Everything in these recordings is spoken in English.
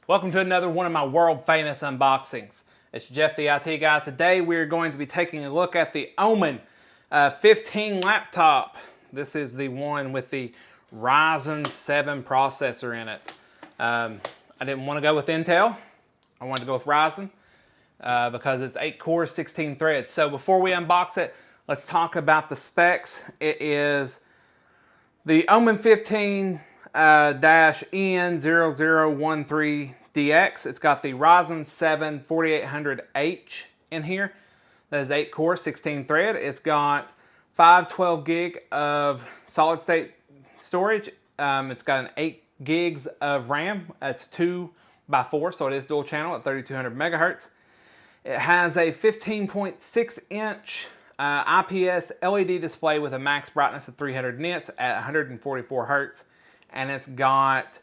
Welcome to another one of my world famous unboxings. It's Jeff the IT Guy. Today we're going to be taking a look at the Omen 15 laptop. This is the one with the Ryzen 7 processor in it. I didn't want to go with Intel. I wanted to go with Ryzen because it's 8 cores, 16 threads. So before we unbox it, let's talk about the specs. It is the Omen 15 -N0013DX. It's got the Ryzen 7 4800H in here. That is 8 core, 16 thread. It's got 512 gig of solid state storage. It's got an 8 gigs of RAM. It's 2x4, so it is dual channel at 3200 megahertz. It has a 15.6 inch IPS LED display with a max brightness of 300 nits at 144 hertz. And it's got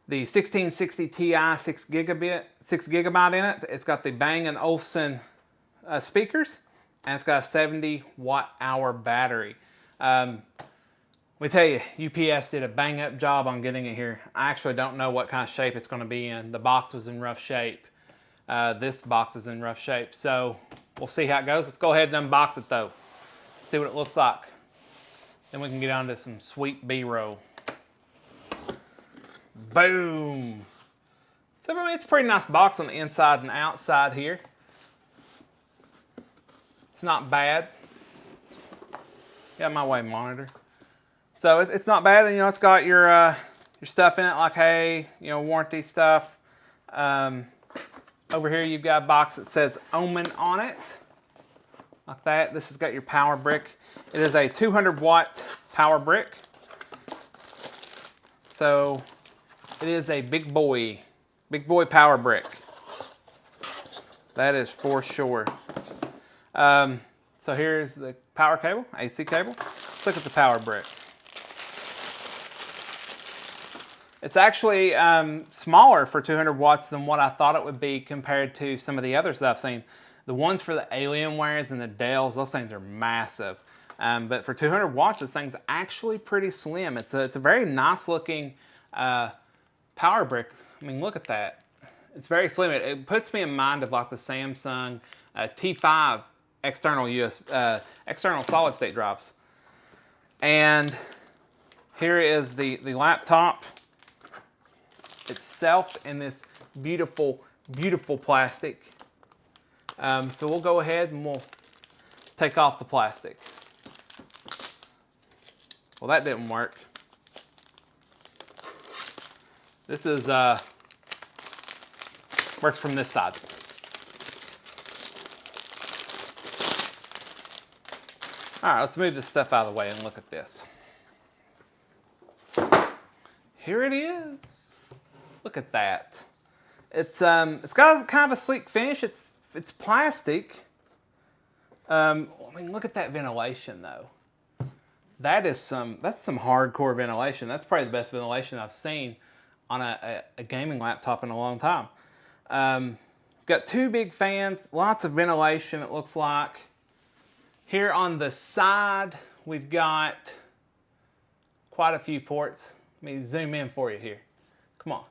the 1660 Ti 6 gigabyte in it. It's got the Bang & Olufsen speakers, and it's got a 70 watt-hour battery. We tell you, UPS did a bang-up job on getting it here. I actually don't know what kind of shape it's going to be in. The box was in rough shape. This box is in rough shape, so we'll see how it goes. Let's go ahead and unbox it though. See what it looks like. Then we can get on to some sweet B-roll. Boom! So I mean, it's a pretty nice box on the inside and outside here. It's not bad. Got my way monitor. So it's not bad. You know, it's got your stuff in it, like warranty stuff. Over here you've got a box that says Omen on it, like that. This has got your power brick. It is a 200 watt power brick. So it is a big boy power brick. That is for sure. So here's the power cable, AC cable. Let's look at the power brick. It's actually smaller for 200 watts than what I thought it would be compared to some of the others that I've seen. The ones for the Alienwares and the Dells, those things are massive. But for 200 watts, this thing's actually pretty slim. It's a very nice looking power brick. I mean, look at that. It's very slim. It puts me in mind of like the Samsung T5 external solid state drives. And here is the laptop itself in this beautiful, beautiful plastic. So we'll go ahead and we'll take off the plastic. Well, that didn't work. This is works from this side. All right, let's move this stuff out of the way and look at this. Here it is. Look at that. It's got kind of a sleek finish. It's plastic. I mean, look at that ventilation though. That's some hardcore ventilation. That's probably the best ventilation I've seen on a gaming laptop in a long time. Got two big fans, lots of ventilation it looks like. Here on the side, we've got quite a few ports. Let me zoom in for you here. Come on.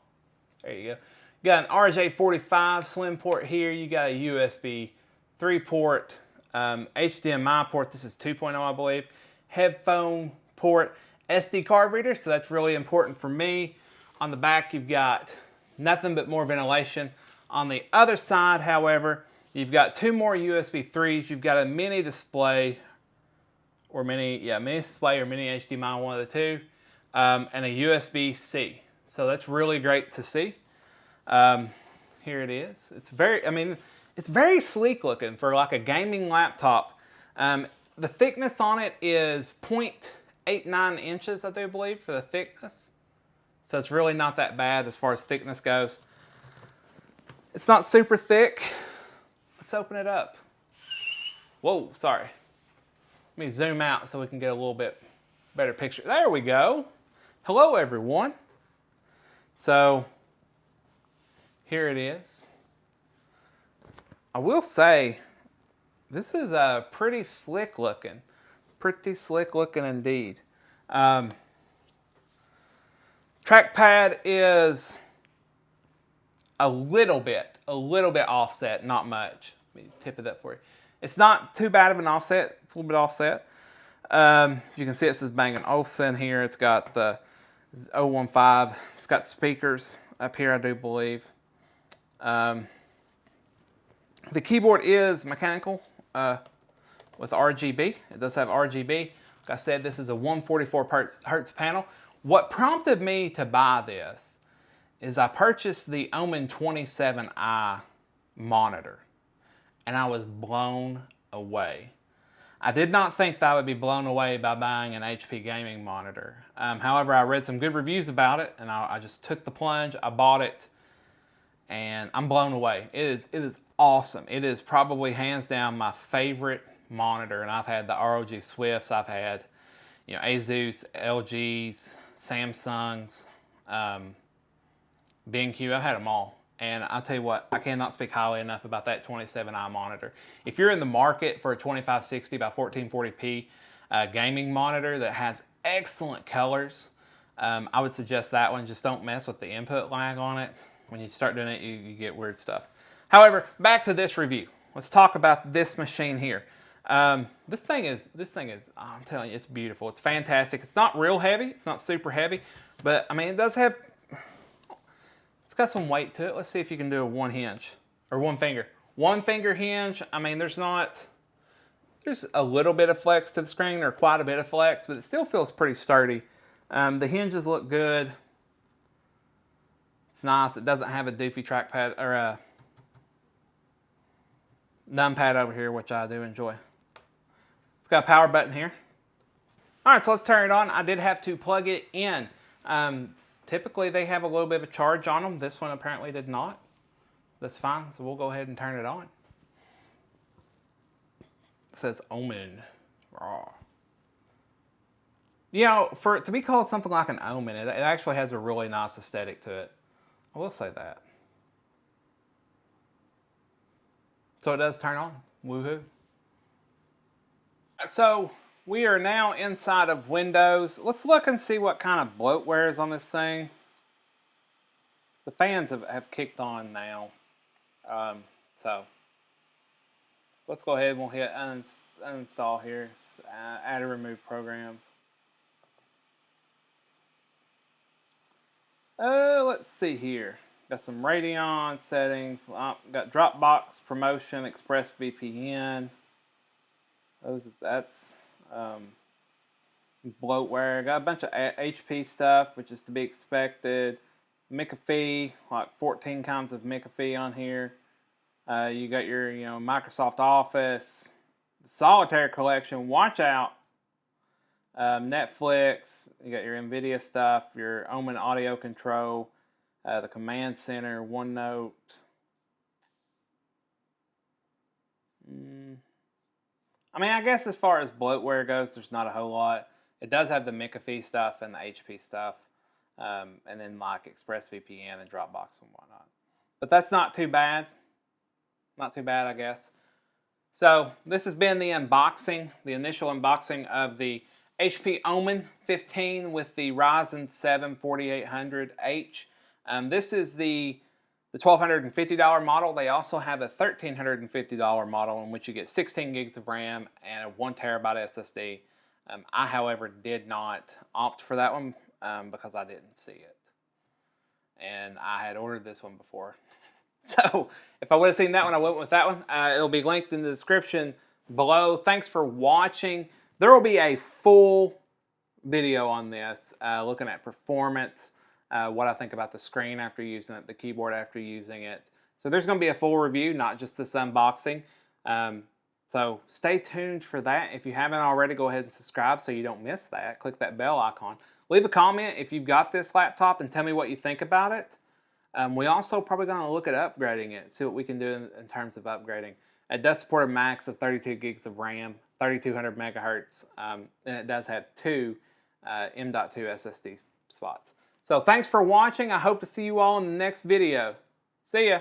There you go. You got an RJ45 slim port here. You got a USB 3 port, HDMI port. This is 2.0, I believe. Headphone port, SD card reader. So that's really important for me. On the back, you've got nothing but more ventilation. On the other side, however, you've got two more USB 3s. You've got a mini display, or mini display or mini HDMI, one of the two, and a USB-C. So that's really great to see. Here it is. It's very sleek looking for like a gaming laptop. The thickness on it is 0.89 inches, I do believe, for the thickness. So it's really not that bad as far as thickness goes. It's not super thick. Let's open it up. Whoa, sorry. Let me zoom out so we can get a little bit better picture. There we go. Hello, everyone. So here it is. I will say this is pretty slick looking. Pretty slick looking indeed. Trackpad is a little bit offset, not much. Let me tip it up for you. It's not too bad of an offset. It's a little bit offset. You can see it says Bang & Olufsen here. It's got the 015. It's got speakers up here, I do believe. The keyboard is mechanical with RGB. It does have RGB. Like I said, this is a 144 hertz panel. What prompted me to buy this is I purchased the Omen 27i monitor, and I was blown away. I did not think that I would be blown away by buying an HP gaming monitor. However, I read some good reviews about it, and I just took the plunge. I bought it, and I'm blown away. It is awesome. It is probably hands down my favorite monitor, and I've had the ROG Swifts. I've had, you know, Asus, LGs, Samsungs, BenQ. I've had them all. And I'll tell you what, I cannot speak highly enough about that 27i monitor. If you're in the market for a 2560 by 1440p gaming monitor that has excellent colors, I would suggest that one. Just don't mess with the input lag on it. When you start doing it, you get weird stuff. However, back to this review. Let's talk about this machine here. This thing is, I'm telling you, it's beautiful. It's fantastic. It's not real heavy. It's not super heavy, but I mean, it does have, it's got some weight to it. Let's see if you can do a one hinge or one finger. One finger hinge. I mean, there's a little bit of flex to the screen, or quite a bit of flex, but it still feels pretty sturdy. The hinges look good. It's nice. It doesn't have a doofy trackpad or a numpad over here, which I do enjoy. It's got a power button here. All right, so let's turn it on. I did have to plug it in. Typically, they have a little bit of a charge on them. This one apparently did not. That's fine, so we'll go ahead and turn it on. It says Omen. Raw. You know, for it to be called something like an Omen, it actually has a really nice aesthetic to it. I will say that. So it does turn on. Woohoo. So we are now inside of Windows. Let's look and see what kind of bloatware is on this thing. The fans have kicked on now. So let's go ahead and we'll hit uninstall here. Add or remove programs. Let's see here. Got some Radeon settings. Got Dropbox promotion, ExpressVPN. That's bloatware. Got a bunch of HP stuff, which is to be expected. McAfee, like 14 kinds of McAfee on here. You got your, Microsoft Office, the Solitaire collection. Watch out. Netflix. You got your NVIDIA stuff, your Omen audio control, the command center, OneNote. I mean, I guess as far as bloatware goes, there's not a whole lot. It does have the McAfee stuff and the HP stuff, and then like ExpressVPN and Dropbox and whatnot. But that's not too bad. Not too bad, I guess. So this has been the unboxing, the initial unboxing of the HP Omen 15 with the Ryzen 7 4800H. This is the $1,250 model. They also have a $1,350 model in which you get 16 gigs of RAM and a 1 terabyte SSD. I, however, did not opt for that one because I didn't see it. And I had ordered this one before. So if I would have seen that one, I went with that one. It'll be linked in the description below. Thanks for watching. There will be a full video on this, looking at performance, what I think about the screen after using it, the keyboard after using it. So there's going to be a full review, not just this unboxing. So stay tuned for that. If you haven't already, go ahead and subscribe so you don't miss that. Click that bell icon. Leave a comment if you've got this laptop and tell me what you think about it. We also probably going to look at upgrading it, see what we can do in terms of upgrading. It does support a max of 32 gigs of RAM, 3200 megahertz, and it does have two M.2 SSD spots. So thanks for watching. I hope to see you all in the next video. See ya.